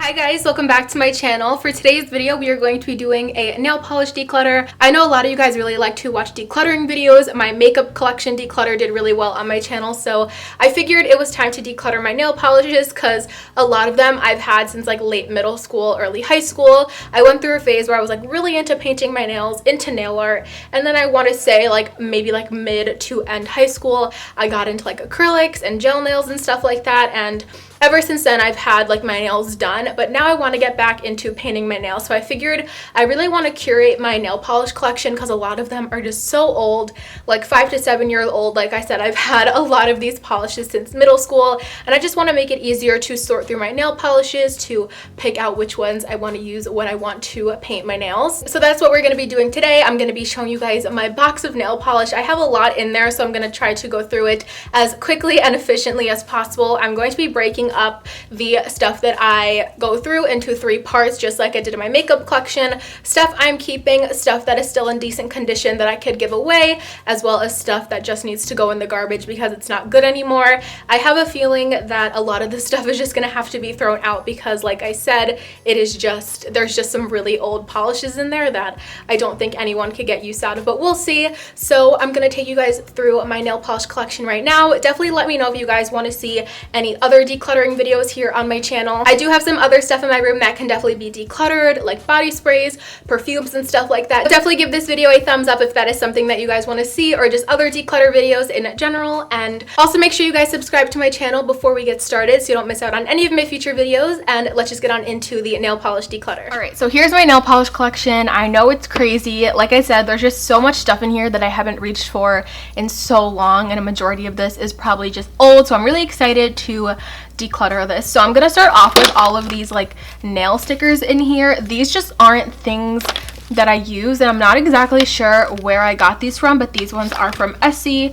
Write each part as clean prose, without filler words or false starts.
Hi guys, welcome back to my channel. For today's video, we are going to be doing a nail polish declutter. I know a lot of you guys really like to watch decluttering videos. My makeup collection declutter did really well on my channel, so I figured it was time to declutter my nail polishes because a lot of them I've had since like late middle school, early high school. I went through a phase where I was like really into painting my nails, into nail art, and then I want to say like maybe like mid to end high school, I got into like acrylics and gel nails and stuff like that, and ever since then, I've had like my nails done, but now I want to get back into painting my nails. So I figured I really want to curate my nail polish collection because a lot of them are just so old, like 5 to 7 years old. Like I said, I've had a lot of these polishes since middle school, and I just want to make it easier to sort through my nail polishes, to pick out which ones I want to use when I want to paint my nails. So that's what we're going to be doing today. I'm going to be showing you guys my box of nail polish. I have a lot in there, so I'm going to try to go through it as quickly and efficiently as possible. I'm going to be breaking up the stuff that I go through into 3 parts, just like I did in my makeup collection. Stuff I'm keeping, stuff that is still in decent condition that I could give away, as well as stuff that just needs to go in the garbage because it's not good anymore. I have a feeling that a lot of this stuff is just gonna have to be thrown out because, like I said, there's just some really old polishes in there that I don't think anyone could get use out of, but we'll see. So I'm gonna take you guys through my nail polish collection right now. Definitely let me know if you guys want to see any other decluttering videos here on my channel. I do have some other stuff in my room that can definitely be decluttered, like body sprays, perfumes, and stuff like that. Definitely give this video a thumbs up if that is something that you guys want to see, or just other declutter videos in general. And also make sure you guys subscribe to my channel before we get started so you don't miss out on any of my future videos. And let's just get on into the nail polish declutter. Alright, so here's my nail polish collection. I know it's crazy. Like I said, there's just so much stuff in here that I haven't reached for in so long, and a majority of this is probably just old, so I'm really excited to declutter this. So I'm gonna start off with all of these like nail stickers in here. These just aren't things that I use, and I'm not exactly sure where I got these from, but these ones are from Essie,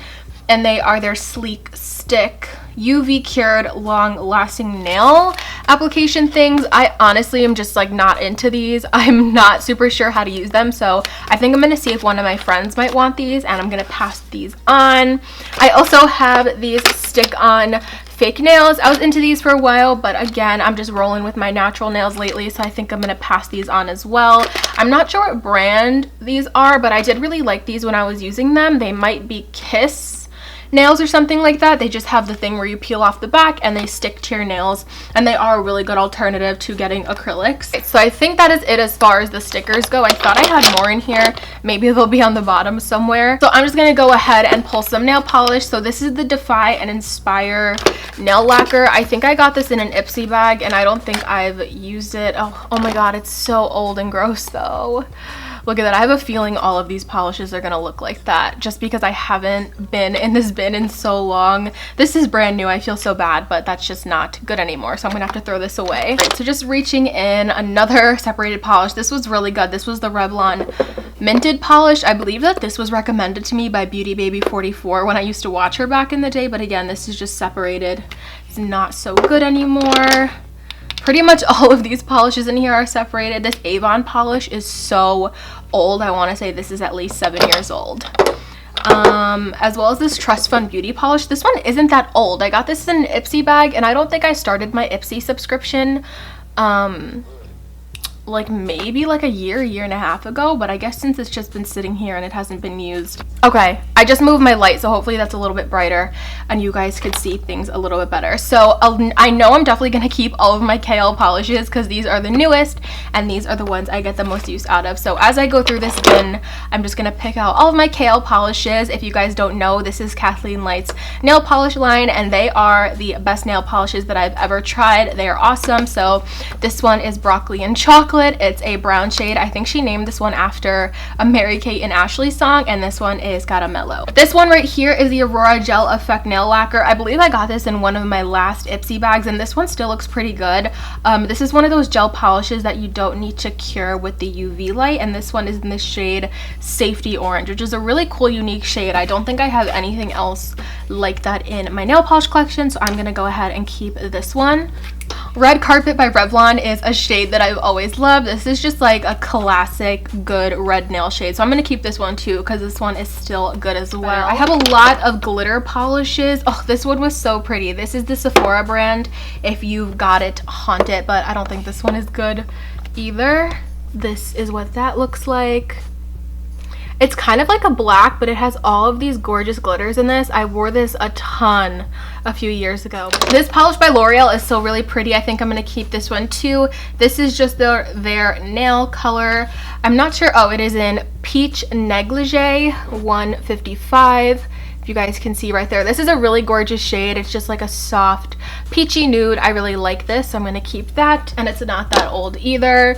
and they are their sleek stick UV cured long lasting nail application things. I honestly am just like not into these. I'm not super sure how to use them, so I think I'm gonna see if one of my friends might want these, and I'm gonna pass these on. I also have these stick on fake nails. I was into these for a while, but again, I'm just rolling with my natural nails lately, so I think I'm gonna pass these on as well. I'm not sure what brand these are, but I did really like these when I was using them. They might be Kiss nails or something like that. They just have the thing where you peel off the back and they stick to your nails, and they are a really good alternative to getting acrylics. So I think that is it as far as the stickers go. I thought I had more in here. Maybe they'll be on the bottom somewhere. So I'm just gonna go ahead and pull some nail polish. So this is the Defy and Inspire nail lacquer. I think I got this in an Ipsy bag, and I don't think I've used it. Oh my god, it's so old and gross though. Look at that. I have a feeling all of these polishes are gonna look like that just because I haven't been in this bin in so long. This is brand new. I feel so bad, but that's just not good anymore, so I'm gonna have to throw this away. Right, so just reaching in, another separated polish. This was really good. This was the Revlon Minted polish. I believe that this was recommended to me by Beauty Baby 44 when I used to watch her back in the day, but again, this is just separated. It's not so good anymore. Pretty much all of these polishes in here are separated. This Avon polish is so old. I want to say this is at least 7 years old. As well as this Trust Fund Beauty polish. This one isn't that old. I got this in an Ipsy bag, and I don't think I started my Ipsy subscription like maybe like a year and a half ago, but I guess since it's just been sitting here and it hasn't been used. Okay, I just moved my light, so hopefully that's a little bit brighter and you guys could see things a little bit better. So I know I'm definitely gonna keep all of my KL polishes because these are the newest and these are the ones I get the most use out of. So as I go through this bin, I'm just gonna pick out all of my KL polishes. If you guys don't know, this is Kathleen Light's nail polish line, and they are the best nail polishes that I've ever tried. They are awesome. So this one is Broccoli and Chocolate. It's a brown shade. I think she named this one after a Mary-Kate and Ashley song, and this one is Caramello. This one right here is the Aurora Gel Effect Nail Lacquer. I believe I got this in one of my last Ipsy bags, and this one still looks pretty good. This is one of those gel polishes that you don't need to cure with the UV light, and this one is in the shade Safety Orange, which is a really cool, unique shade. I don't think I have anything else like that in my nail polish collection, so I'm gonna go ahead and keep this one. Red Carpet by Revlon is a shade that I've always loved. This is just like a classic good red nail shade. So I'm going to keep this one too because this one is still good as well. I have a lot of glitter polishes. Oh, this one was so pretty. This is the Sephora brand. If you've got it, haunt it. But I don't think this one is good either. This is what that looks like. It's kind of like a black, but it has all of these gorgeous glitters in this. I wore this a ton a few years ago. This polish by L'Oreal is still really pretty. I think I'm going to keep this one too. This is just their nail color. I'm not sure. Oh, it is in Peach Negligee 155. If you guys can see right there. This is a really gorgeous shade. It's just like a soft peachy nude. I really like this, so I'm going to keep that. And it's not that old either.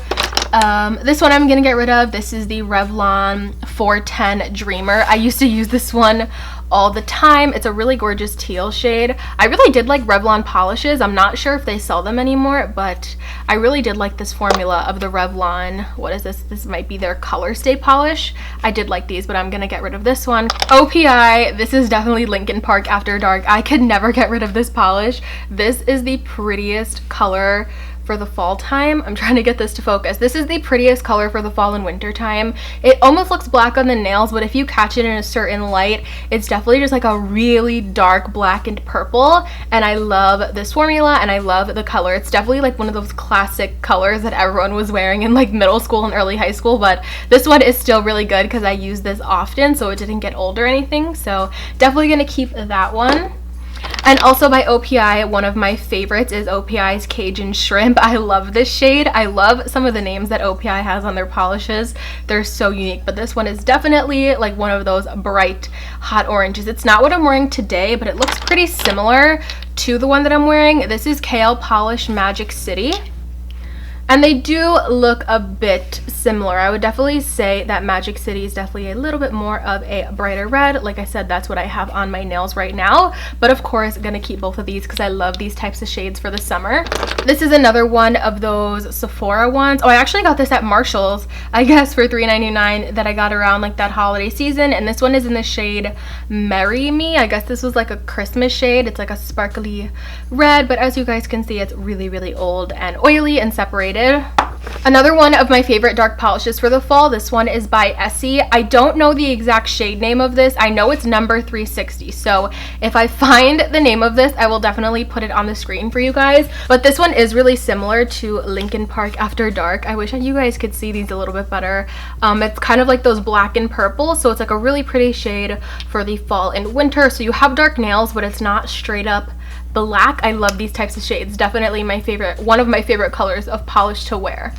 This one I'm gonna get rid of. This is the Revlon 410 Dreamer. I used to use this one all the time. It's a really gorgeous teal shade. I really did like Revlon polishes. I'm not sure if they sell them anymore, but I really did like this formula of the Revlon. What is this? This might be their Color Stay polish. I did like these, but I'm gonna get rid of this one. OPI, this is definitely Linkin Park After Dark. I could never get rid of this polish. This is the prettiest color for the fall time. I'm trying to get this to focus. This is the prettiest color for the fall and winter time. It almost looks black on the nails, but if you catch it in a certain light, it's definitely just like a really dark black and purple. And I love this formula and I love the color. It's definitely like one of those classic colors that everyone was wearing in like middle school and early high school, but this one is still really good because I use this often, so it didn't get old or anything. So definitely gonna keep that one. And also by OPI, one of my favorites is OPI's Cajun Shrimp. I love this shade. I love some of the names that OPI has on their polishes. They're so unique, but this one is definitely like one of those bright hot oranges. It's not what I'm wearing today, but it looks pretty similar to the one that I'm wearing. This is Kale Polish Magic City. And they do look a bit similar. I would definitely say that Magic City is definitely a little bit more of a brighter red. Like I said, that's what I have on my nails right now. But of course, I'm gonna keep both of these because I love these types of shades for the summer. This is another one of those Sephora ones. Oh, I actually got this at Marshall's, I guess, for $3.99 that I got around like that holiday season. And this one is in the shade Marry Me. I guess this was like a Christmas shade. It's like a sparkly red, but as you guys can see, it's really, really old and oily and separated. Another one of my favorite dark polishes for the fall. This one is by Essie. I don't know the exact shade name of this. I know it's number 360. So if I find the name of this, I will definitely put it on the screen for you guys. But this one is really similar to Linkin Park After Dark. I wish you guys could see these a little bit better. It's kind of like those black and purple. So it's like a really pretty shade for the fall and winter. So you have dark nails, but it's not straight up black. I love these types of shades. Definitely my favorite, one of my favorite colors of polish to wear.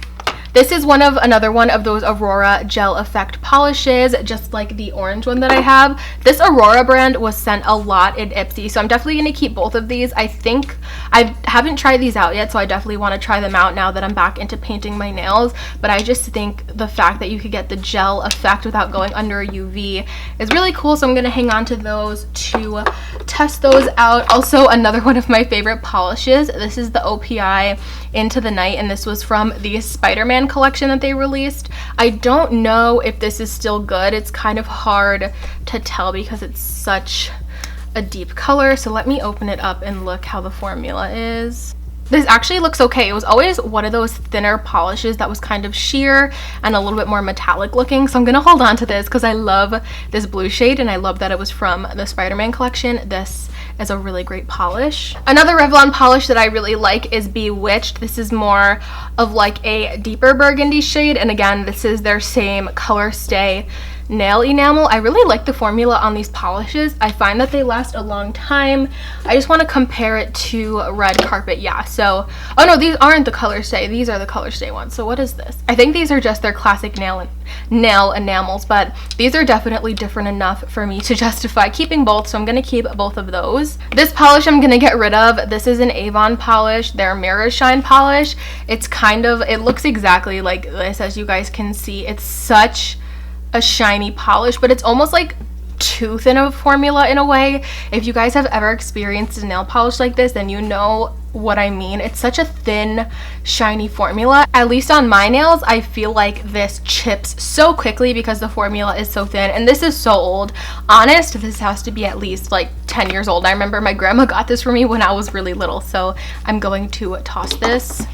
This is another one of those Aurora Gel Effect polishes, just like the orange one that I have. This Aurora brand was sent a lot in Ipsy, so I'm definitely going to keep both of these. I think I haven't tried these out yet, so I definitely want to try them out now that I'm back into painting my nails. But I just think the fact that you could get the gel effect without going under a UV is really cool, so I'm going to hang on to those to test those out. Also, another one of my favorite polishes. This is the OPI Into the Night, and this was from the Spider-Man collection that they released. I don't know if this is still good. It's kind of hard to tell because it's such a deep color. So let me open it up and look how the formula is. This actually looks okay. It was always one of those thinner polishes that was kind of sheer and a little bit more metallic looking. So I'm gonna hold on to this because I love this blue shade and I love that it was from the Spider-Man collection. This is a really great polish. Another Revlon polish that I really like is Bewitched. This is more of like a deeper burgundy shade, and again, this is their same Color Stay nail enamel. I really like the formula on these polishes. I find that they last a long time. I just want to compare it to Red Carpet. Yeah, so oh no, these aren't the Color Stay, these are the Color Stay ones. So what is this? I think these are just their classic nail enamels, but these are definitely different enough for me to justify keeping both, so I'm going to keep both of those. This polish I'm going to get rid of. This is an Avon polish, their Mirror Shine polish. It's kind of, it looks exactly like this, as you guys can see. It's such a shiny polish, but it's almost like too thin of a formula in a way. If you guys have ever experienced a nail polish like this, then you know what I mean. It's such a thin, shiny formula. At least on my nails, I feel like this chips so quickly because the formula is so thin. And this is so old. Honest, this has to be at least like 10 years old. I remember my grandma got this for me when I was really little, so I'm going to toss this.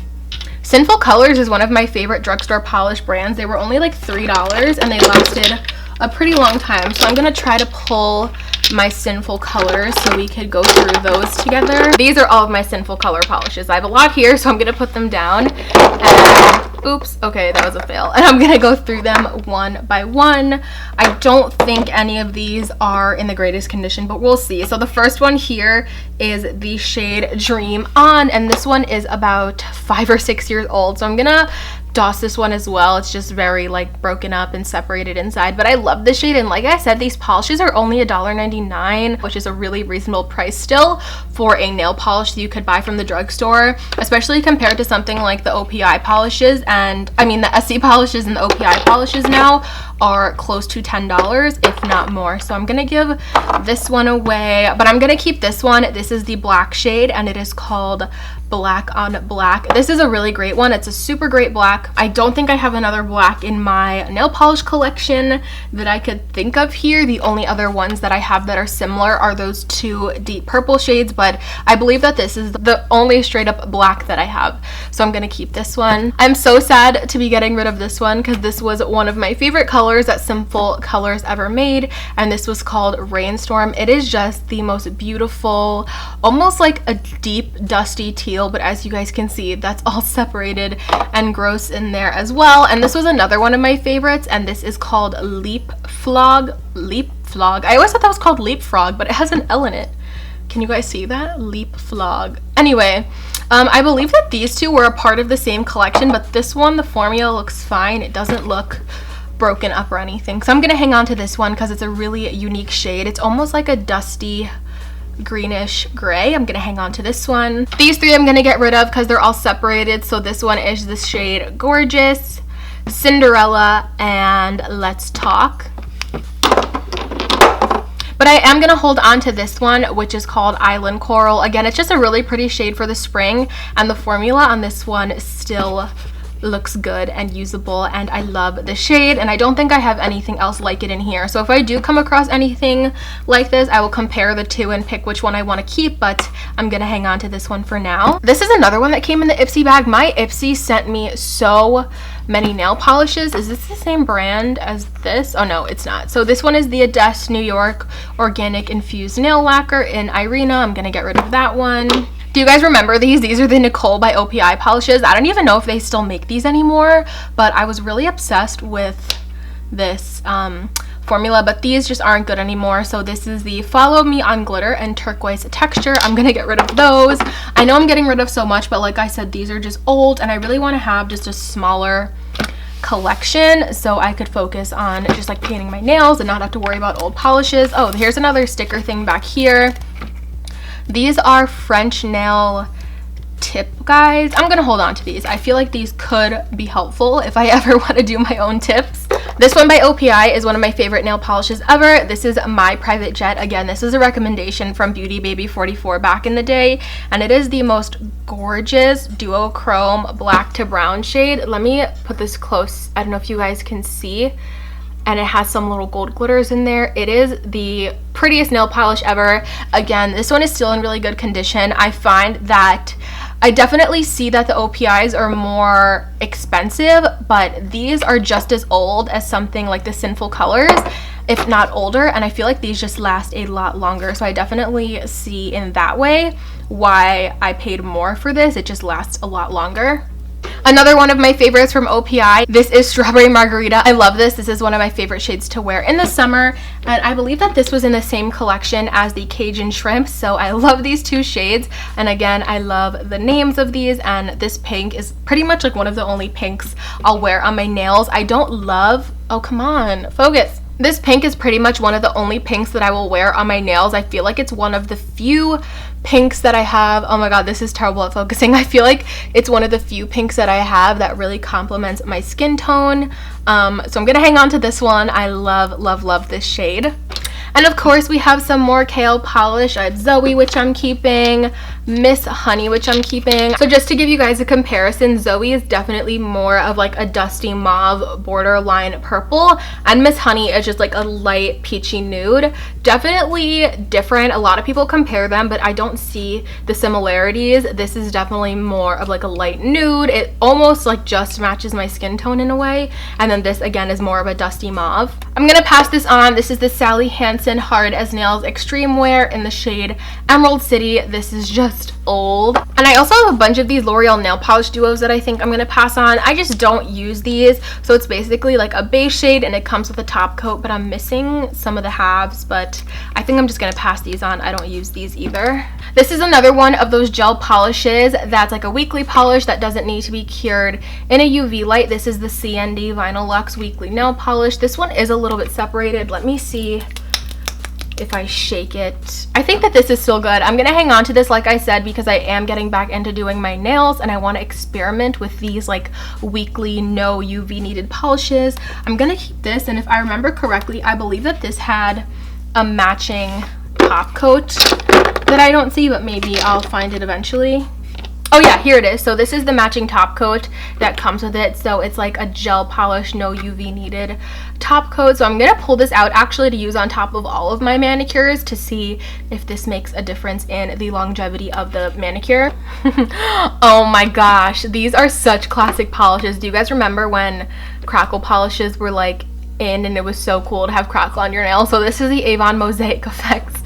Sinful Colors is one of my favorite drugstore polish brands. They were only like $3 and they lasted a pretty long time. So I'm gonna try to pull my Sinful Colors so we could go through those together. These are all of my Sinful Color polishes. I have a lot here, so I'm gonna put them down. And oops, okay, that was a fail. And I'm gonna go through them one by one. I don't think any of these are in the greatest condition, but we'll see. So the first one here is the shade Dream On, and this one is about 5 or 6 years old. So I'm gonna DOS this one as well. It's just very like broken up and separated inside, but I love this shade. And like I said, these polishes are only $1.99, which is a really reasonable price still for a nail polish that you could buy from the drugstore, especially compared to something like the OPI polishes. And I mean, the SC polishes and the OPI polishes now are close to $10, if not more. So I'm gonna give this one away, but I'm gonna keep this one. This is the black shade and it is called Black on Black. This is a really great one. It's a super great black. I don't think I have another black in my nail polish collection that I could think of here. The only other ones that I have that are similar are those two deep purple shades, but I believe that this is the only straight up black that I have. So I'm gonna keep this one. I'm so sad to be getting rid of this one because this was one of my favorite colors that Sinful Colors ever made, and this was called Rainstorm. It is just the most beautiful, almost like a deep dusty teal, but as you guys can see, that's all separated and gross in there as well. And this was another one of my favorites, and this is called Leapfrog. I always thought that was called Leapfrog, but it has an L in it. Can you guys see that? Leapfrog. Anyway, I believe that these two were a part of the same collection, but this one, the formula looks fine. It doesn't look broken up or anything. So I'm gonna hang on to this one because it's a really unique shade. It's almost like a dusty greenish gray. I'm gonna hang on to this one. These three I'm gonna get rid of because they're all separated. So this one is the shade Gorgeous, Cinderella, and Let's Talk. But I am gonna hold on to this one, which is called Island Coral. Again, it's just a really pretty shade for the spring, and the formula on this one still looks good and usable, and I love the shade, and I don't think I have anything else like it in here. So if I do come across anything like this, I will compare the two and pick which one I want to keep, but I'm gonna hang on to this one for now. This is another one that came in the Ipsy bag. My Ipsy sent me so many nail polishes. Is this the same brand as this? Oh no, it's not. So this one is the Adest New York Organic Infused Nail Lacquer in Irina. I'm gonna get rid of that one. Do you guys remember these? These are the Nicole by OPI polishes. I don't even know if they still make these anymore, but I was really obsessed with this formula, but these just aren't good anymore. So this is the Follow Me on Glitter and Turquoise Texture. I'm gonna get rid of those. I know I'm getting rid of so much, but like I said, these are just old, and I really want to have just a smaller collection so I could focus on just like painting my nails and not have to worry about old polishes. Oh, here's another sticker thing back here. These are French nail tip guys. I'm gonna hold on to these. I feel like these could be helpful if I ever want to do my own tips. This one by OPI is one of my favorite nail polishes ever. This is My Private Jet. Again, this is a recommendation from Beauty Baby 44 back in the day, and it is the most gorgeous duochrome black to brown shade. Let me put this close. I don't know if you guys can see, and it has some little gold glitters in there. It is the prettiest nail polish ever. Again, this one is still in really good condition. I find that I definitely see that the OPIs are more expensive, but these are just as old as something like the Sinful Colors, if not older, and I feel like these just last a lot longer. So I definitely see in that way why I paid more for this. It just lasts a lot longer. Another one of my favorites from OPI, this is Strawberry Margarita. I love this. This is one of my favorite shades to wear in the summer, and I believe that this was in the same collection as the Cajun Shrimp, so I love these two shades. And again, I love the names of these, and this pink is pretty much like one of the only pinks I'll wear on my nails. I don't love, oh come on, focus. This pink is pretty much one of the only pinks that I will wear on my nails. I feel like it's one of the few pinks that I have. Oh my god, this is terrible at focusing. I feel like it's one of the few pinks that I have that really complements my skin tone. So I'm gonna hang on to this one. I love, love, love this shade. And of course, we have some more Kale polish. I have Zoe, which I'm keeping. Miss Honey, which I'm keeping. So just to give you guys a comparison, Zoe is definitely more of like a dusty mauve borderline purple, and Miss Honey is just like a light peachy nude. Definitely different. A lot of people compare them, but I don't see the similarities. This is definitely more of like a light nude. It almost like just matches my skin tone in a way, and then this again is more of a dusty mauve. I'm gonna pass this on. This is the Sally Hansen Hard as Nails Extreme Wear in the shade Emerald City. This is just old. And I also have a bunch of these L'Oreal nail polish duos that I think I'm gonna pass on. I just don't use these, so it's basically like a base shade and it comes with a top coat, but I'm missing some of the halves, but I think I'm just gonna pass these on. I don't use these either. This is another one of those gel polishes that's like a weekly polish that doesn't need to be cured in a UV light. This is the CND Vinyl Luxe Weekly Nail Polish. This one is a little bit separated. Let me see if I shake it. I think that this is still good. I'm gonna hang on to this, like I said, because I am getting back into doing my nails and I want to experiment with these like weekly no UV needed polishes. I'm gonna keep this, and if I remember correctly, I believe that this had a matching top coat that I don't see, but maybe I'll find it eventually. Oh yeah, here it is. So this is the matching top coat that comes with it. So it's like a gel polish, no UV needed top coat. So I'm gonna pull this out actually to use on top of all of my manicures to see if this makes a difference in the longevity of the manicure. Oh my gosh, these are such classic polishes. Do you guys remember when crackle polishes were like in and it was so cool to have crackle on your nail? So this is the Avon Mosaic Effects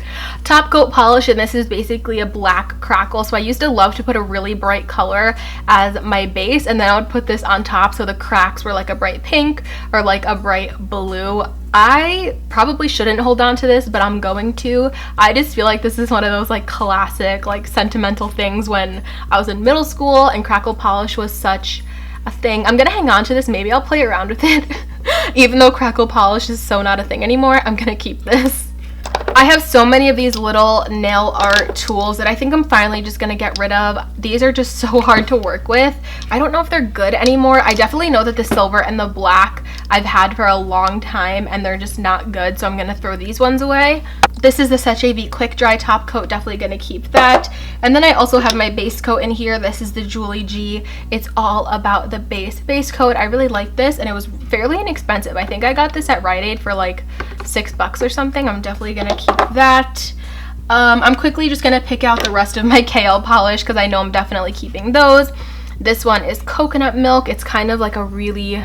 top coat polish, and this is basically a black crackle. So I used to love to put a really bright color as my base, and then I would put this on top so the cracks were like a bright pink or like a bright blue. I probably shouldn't hold on to this, but I'm going to. I just feel like this is one of those like classic like sentimental things when I was in middle school and crackle polish was such a thing. I'm gonna hang on to this. Maybe I'll play around with it. Even though crackle polish is so not a thing anymore, I'm gonna keep this. I have so many of these little nail art tools that I think I'm finally just gonna get rid of. These are just so hard to work with. I don't know if they're good anymore. I definitely know that the silver and the black I've had for a long time and they're just not good, so I'm gonna throw these ones away. This is the Seche V Quick Dry Top Coat, definitely gonna keep that. And then I also have my base coat in here. This is the Julie G. It's all about the base coat. I really like this, and it was fairly inexpensive. I think I got this at Rite Aid for like $6 or something. I'm definitely gonna keep that. I'm quickly just gonna pick out the rest of my KL polish because I know I'm definitely keeping those. This one is Coconut Milk. It's kind of like a really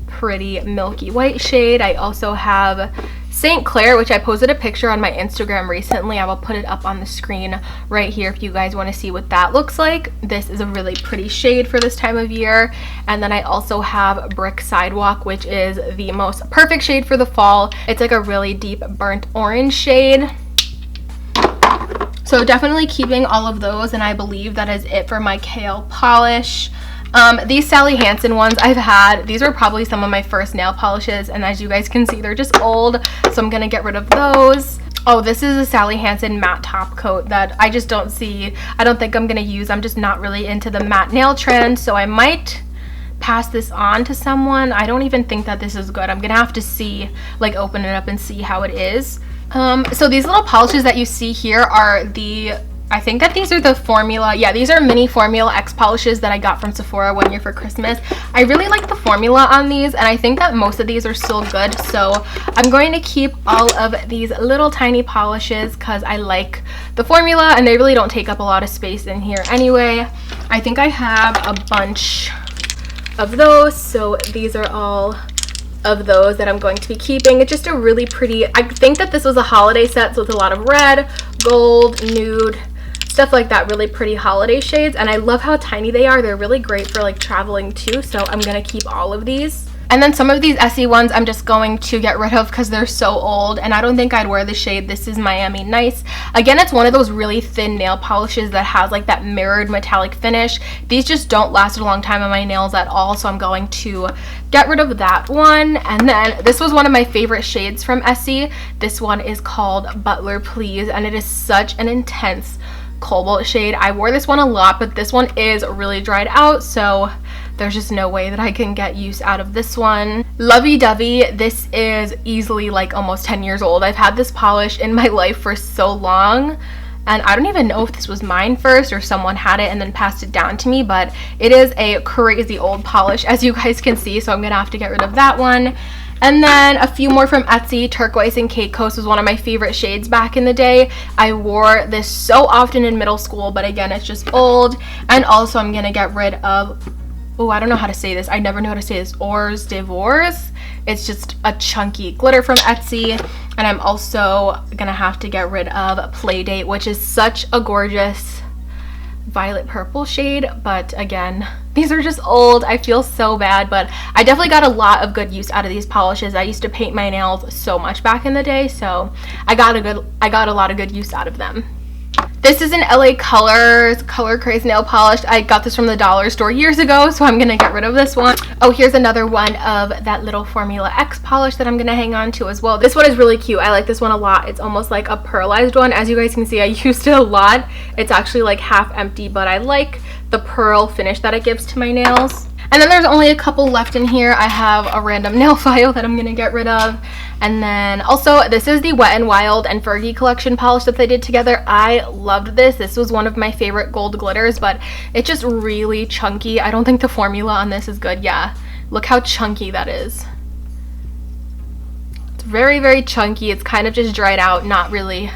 pretty milky white shade. I also have St. Clair, which I posted a picture on my Instagram recently. I will put it up on the screen right here if you guys want to see what that looks like. This is a really pretty shade for this time of year. And then I also have Brick Sidewalk, which is the most perfect shade for the fall. It's like a really deep burnt orange shade. So definitely keeping all of those, and I believe that is it for my KL polish. These Sally Hansen ones I've had, these were probably some of my first nail polishes, and as you guys can see, they're just old, so I'm gonna get rid of those. Oh, this is a Sally Hansen matte top coat that I just don't see, I don't think I'm gonna use. I'm just not really into the matte nail trend, so I might pass this on to someone. I don't even think that this is good. I'm gonna have to see, like open it up and see how it is. So these little polishes that you see here are the, I think that these are the Formula, yeah, these are mini Formula X polishes that I got from Sephora one year for Christmas. I really like the formula on these, and I think that most of these are still good, so I'm going to keep all of these little tiny polishes because I like the formula and they really don't take up a lot of space in here anyway. I think I have a bunch of those, so these are all of those that I'm going to be keeping. It's just a really pretty, I think that this was a holiday set, so it's a lot of red, gold, nude, stuff like that, really pretty holiday shades, and I love how tiny they are. They're really great for like traveling too, so I'm gonna keep all of these. And then some of these Essie ones I'm just going to get rid of because they're so old, and I don't think I'd wear the shade. This is Miami Nice. Again, it's one of those really thin nail polishes that has like that mirrored metallic finish. These just don't last a long time on my nails at all, so I'm going to get rid of that one. And then this was one of my favorite shades from Essie. This one is called Butler Please, and it is such an intense cobalt shade. I wore this one a lot, but this one is really dried out, so there's just no way that I can get use out of this one. Lovey Dovey, this is easily like almost 10 years old. I've had this polish in my life for so long, and I don't even know if this was mine first or someone had it and then passed it down to me, but it is a crazy old polish, as you guys can see, so I'm gonna have to get rid of that one. And then a few more from Etsy. Turquoise and Cake Coast was one of my favorite shades back in the day. I wore this so often in middle school, but again, it's just old. And also I'm gonna get rid of, oh, I don't know how to say this. I never know how to say this. Ors Divorce. It's just a chunky glitter from Etsy. And I'm also gonna have to get rid of Playdate, which is such a gorgeous violet purple shade, but again, these are just old. I feel so bad, but I definitely got a lot of good use out of these polishes. I used to paint my nails so much back in the day, so I got a lot of good use out of them. This is an LA Colors Color Craze nail polish. I got this from the dollar store years ago, so I'm gonna get rid of this one. Oh, here's another one of that little Formula X polish that I'm gonna hang on to as well. This one is really cute. I like this one a lot. It's almost like a pearlized one. As you guys can see, I used it a lot. It's actually like half empty, but I like the pearl finish that it gives to my nails. And then there's only a couple left in here. I have a random nail file that I'm gonna get rid of. And then also, this is the Wet n Wild and Fergie collection polish that they did together. I loved this. This was one of my favorite gold glitters, but it's just really chunky. I don't think the formula on this is good. Yeah, look how chunky that is. It's very, very chunky. It's kind of just dried out, not really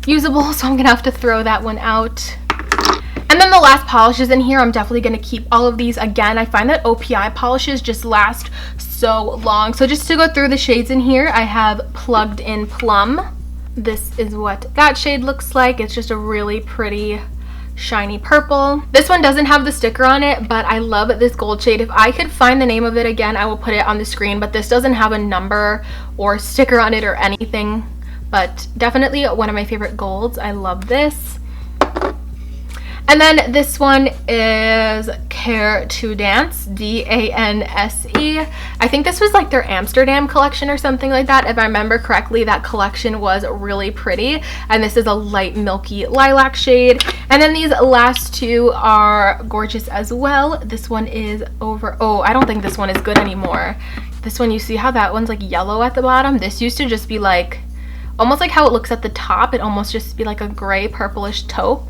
usable, so I'm gonna have to throw that one out. And then the last polishes in here, I'm definitely going to keep all of these. Again, I find that OPI polishes just last so long. So just to go through the shades in here, I have Plugged In Plum. This is what that shade looks like. It's just a really pretty shiny purple. This one doesn't have the sticker on it, but I love this gold shade. If I could find the name of it again, I will put it on the screen, but this doesn't have a number or sticker on it or anything. But definitely one of my favorite golds. I love this. And then this one is Care to Dance, D-A-N-S-E. I think this was like their Amsterdam collection or something like that. If I remember correctly, that collection was really pretty. And this is a light milky lilac shade. And then these last two are gorgeous as well. This one is oh, I don't think this one is good anymore. This one, you see how that one's like yellow at the bottom? This used to just be like, almost like how it looks at the top. It almost just be like a gray purplish taupe.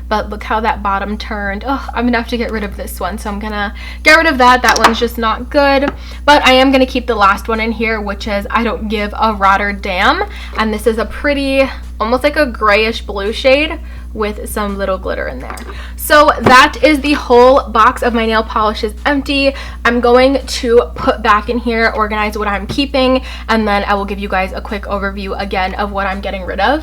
But look how that bottom turned. Oh, I'm gonna have to get rid of this one, so I'm gonna get rid of that. That one's just not good. But I am gonna keep the last one in here, which is I Don't Give a Rotterdam. And this is a pretty, almost like a grayish blue shade with some little glitter in there. So that is the whole box of my nail polishes empty. I'm going to put back in here, organize what I'm keeping, and then I will give you guys a quick overview again of what I'm getting rid of.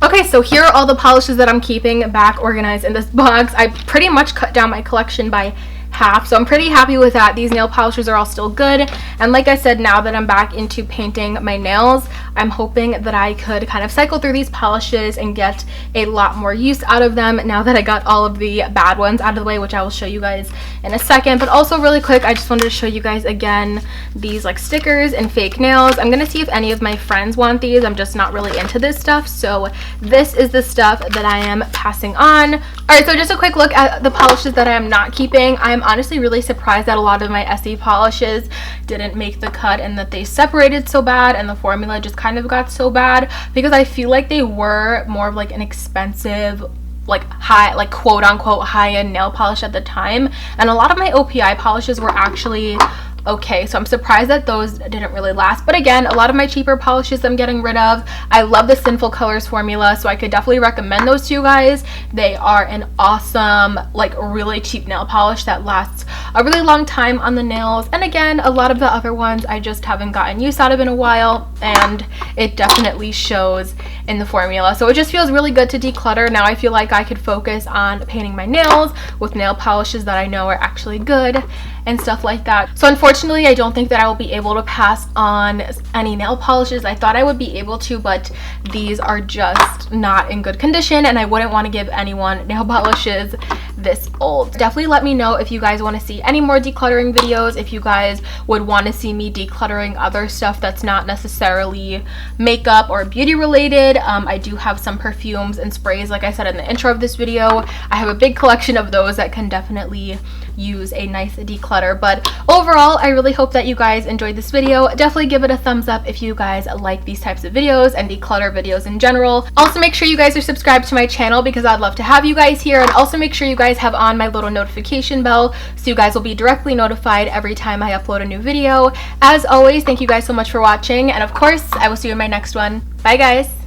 Okay, so here are all the polishes that I'm keeping back organized in this box. I pretty much cut down my collection by half, so I'm pretty happy with that. These nail polishes are all still good, and like I said, now that I'm back into painting my nails, I'm hoping that I could kind of cycle through these polishes and get a lot more use out of them now that I got all of the bad ones out of the way, which I will show you guys in a second. But also really quick, I just wanted to show you guys again these like stickers and fake nails. I'm gonna see if any of my friends want these. I'm just not really into this stuff, so this is the stuff that I am passing on. Alright, so just a quick look at the polishes that I am not keeping. I'm honestly really surprised that a lot of my Essie polishes didn't make the cut and that they separated so bad and the formula just kind of got so bad, because I feel like they were more of like an expensive, like high, like quote unquote high-end nail polish at the time, and a lot of my OPI polishes were actually okay, so I'm surprised that those didn't really last. But again, a lot of my cheaper polishes I'm getting rid of. I love the Sinful Colors formula, so I could definitely recommend those to you guys. They are an awesome, like really cheap nail polish that lasts a really long time on the nails. And again, a lot of the other ones I just haven't gotten use out of in a while, and it definitely shows in the formula. So it just feels really good to declutter. Now I feel like I could focus on painting my nails with nail polishes that I know are actually good and stuff like that. So unfortunately, I don't think that I will be able to pass on any nail polishes. I thought I would be able to, but these are just not in good condition, and I wouldn't want to give anyone nail polishes this old. Definitely let me know if you guys want to see any more decluttering videos, if you guys would want to see me decluttering other stuff that's not necessarily makeup or beauty related. I do have some perfumes and sprays, like I said in the intro of this video. I have a big collection of those that can definitely use a nice declutter. But overall, I really hope that you guys enjoyed this video. Definitely give it a thumbs up if you guys like these types of videos and declutter videos in general. Also, make sure you guys are subscribed to my channel because I'd love to have you guys here, and also make sure you guys have on my little notification bell so you guys will be directly notified every time I upload a new video. As always, thank you guys so much for watching, and of course, I will see you in my next one. Bye guys!